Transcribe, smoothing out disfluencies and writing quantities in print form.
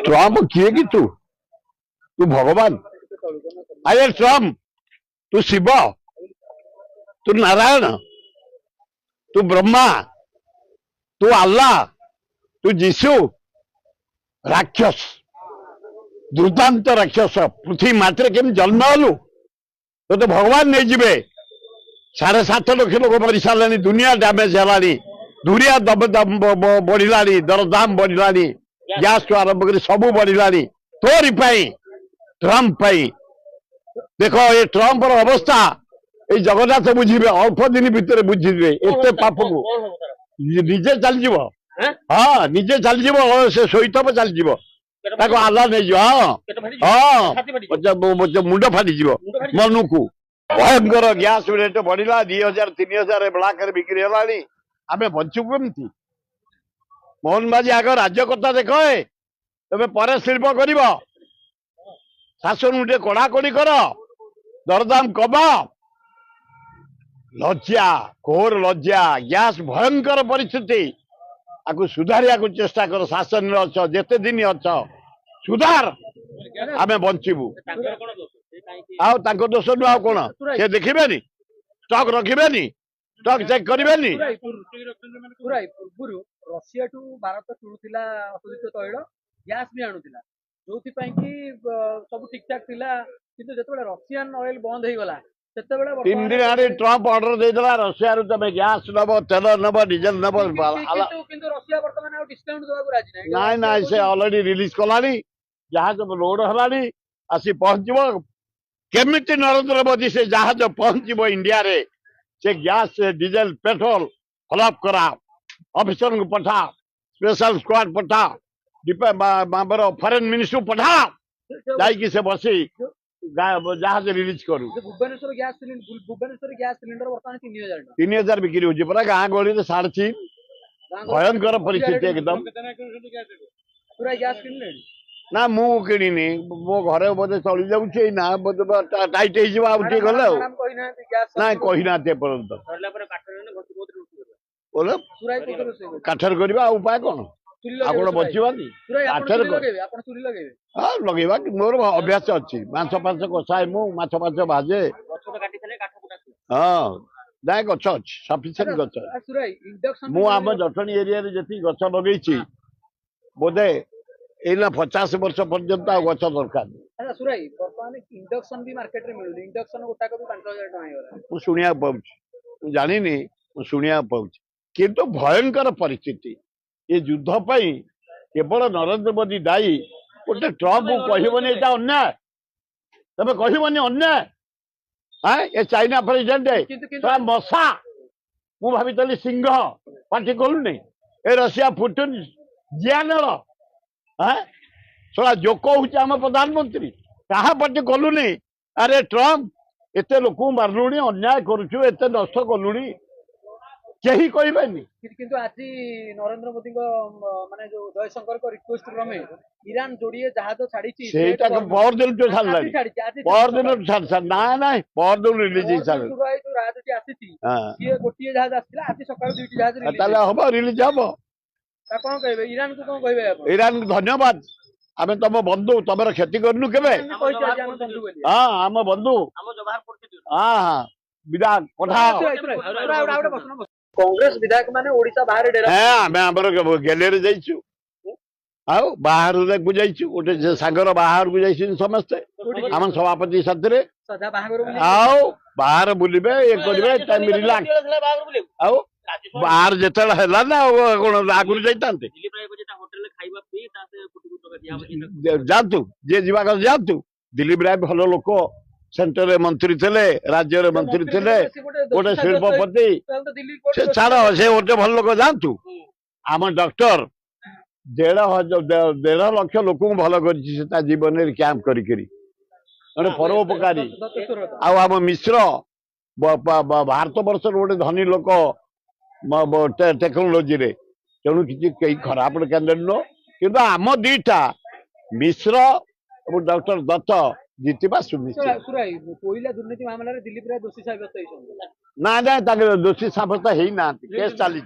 Trump किए कि तू भगवान अरे ट्रम्प तू शिव तू नारायण तू ब्रह्मा तू अल्लाह तू जीशु राक्षस दुर्दांत राक्षस पृथ्वी मात्र केम जन्म हलु तो भगवान नहीं जीवे 7.5 लाख लोक मरी सारे दुनिया डैमेज है दुनिया बढ़ला दरदाम बढ़ला गैस टू आरंभ कर सब बढ़ला तोरी ट्रम्प देख ये ट्रम्प अवस्था ये जगन्नाथ बुझे अल्प दिन भितर बुझे एत पाप को निजे चलज हाँ निजे चलज से शोथब चलज आल्ला नहीं हाँ मुंड फाटी मन को भयंकर गैस रेट बढ़ला 2000 3000 ब्लाक बिक्री है आम बचु कमी मोहन माझी आग राज्यकर्ता देख तबे पर शिल्प कर शासन उठे कड़ाकड़ी कर दरदाम कमा लज्जा घोर लज्जा गैस भयंकर परिस्थिति आपको सुधारिया को चेष्टा कर शासन अच्छ जेते दिन अच्छ सुधार आम बचबू दोष नुह कौन से देखिए स्टॉक रखिए स्टॉक चेक करेंगे रशिया टू भारत किणुला अशोधित तैल गैस भी आणुला जो सब ठीक ठाक थिला किंतु जतबेले रशियन ऑयल बंद हो गला 3 दिन आगे ट्रम्प ऑर्डर देदेला रशिया तुम गैस नब तेल नब डीजेल नब किंतु रशिया वर्तमान आ डिस्काउंट देबा को राजी नहीं ना से ऑलरेडी रिलीज कलानी जहाज लोड हलानी आसी पहुंचबो केमिति नरेंद्र मोदी से जहाज पहुंचबो इंडिया रे से गैस डीजेल पेट्रोल फॉलोअप करा ऑफिसर को पठा स्पेशल स्क्वाड पठा फॉरेन मिनिस्टर पठा जाइए से बसी जहाज रिलीज करू भुवनेश्वर गैस सिलेंडर वर्तमान 3000 बिक्री हो पूरा गाँ गहली 3.5 भयंकर परिस्थिति एकदम पूरा गैस किनले ना मु किनी मो घर बोधे चली जाऊे ना टाइट हो गले ना कही ना बोले काठर करवा उपाय कौन आपण बचानी हाँ लगेगा मोर अभ्यास अच्छी माछ फाछ कषाए मुछ फाछ भाजे हाँ ना गच अच्छी सफिसीयंट गच मुझ जटणी एरिया जी गच लगे बोधे एना 50 वर्ष पर्यंत आ गच दरकार इंडक्शन भी मार्केट रे मिलुनी इंडक्शन गोटा को 5000 टका हेगला मु सुनिया पाउछ जानिनी मु सुनिया पाउछ किंतु भयंकर परिस्थिति ये युद्ध पाई केवल नरेंद्र मोदी दायी गोटे ट्रम्प को कहबनी एटा अन्याय तबे कहबनी अन्याय हाँ ये चाइना प्रेसिडेंट मशा मु भावी सिंह पार्टी कलुनी ए रशिया पुटिन जियानर हाँ सला जोक हूँ आम प्रधानमंत्री कहा पार्टी कलुनी अरे ट्रम्प एत लोक मारूनी अन्याय करुचु एत नष्ट कलुनी कहीं कहबेनी किंतु आज नरेंद्र मोदी माने जो जयशंकर को रिक्वेस्ट क्रमे ईरान जोड़िए जहाज छाड़ी सेटा को पर दिन तो छाड़लानी पर दिन छाड़ ना ना पर दिन रिलीज हो छाड़ जो राजटी आसीती ये गोटिए जहाज आसीला आज सकाळ दुईटी जहाज रिलीज ताले हबो रिलीज हबो ता कोन कहबे ईरान को कोन कहबे आप ईरान को धन्यवाद आमे तुम बंधु तुम क्षति करनु केबे हां हम बंधु हम व्यवहार करछि हां हां विदा पठा कांग्रेस विधायक माने ओडिसा बाहर डेरा हां मैं हमर गैलरी जाइछु आउ बाहर को जाइछु ओटे सागर बाहर को जाइछु समस्त हम सभापति साथरे सदा बाहर आउ बाहर बुलिबे ये करबे टाइम रिलैक्स आउ बाहर जेतल हला ना कोन आगुर जाइतांते जानतु जे जीवा कर जानतु दिलीप राय भलो लोक सेंटर रे मंत्री थे राज्य रे मंत्री थे गोटे शिल्पपति से छाड़ से गोटे भल लोक जानतु आम डॉक्टर 1.5 लाख लोक भल कर जीवन में कैंप करी परोपकारी आम मिश्र भारत वर्ष गोटे धनी लोक टेक्नोलोजी रे तेणु किसी खराब कैंडिडेट नो कि आम दीटा मिश्र और डॉक्टर दत्त जीतवा सुनिश्चित कोयला दुर्नीति मामला दिलीप राय दोषी साब्यस्त ना ना दोषी साब्यस्त है केस चली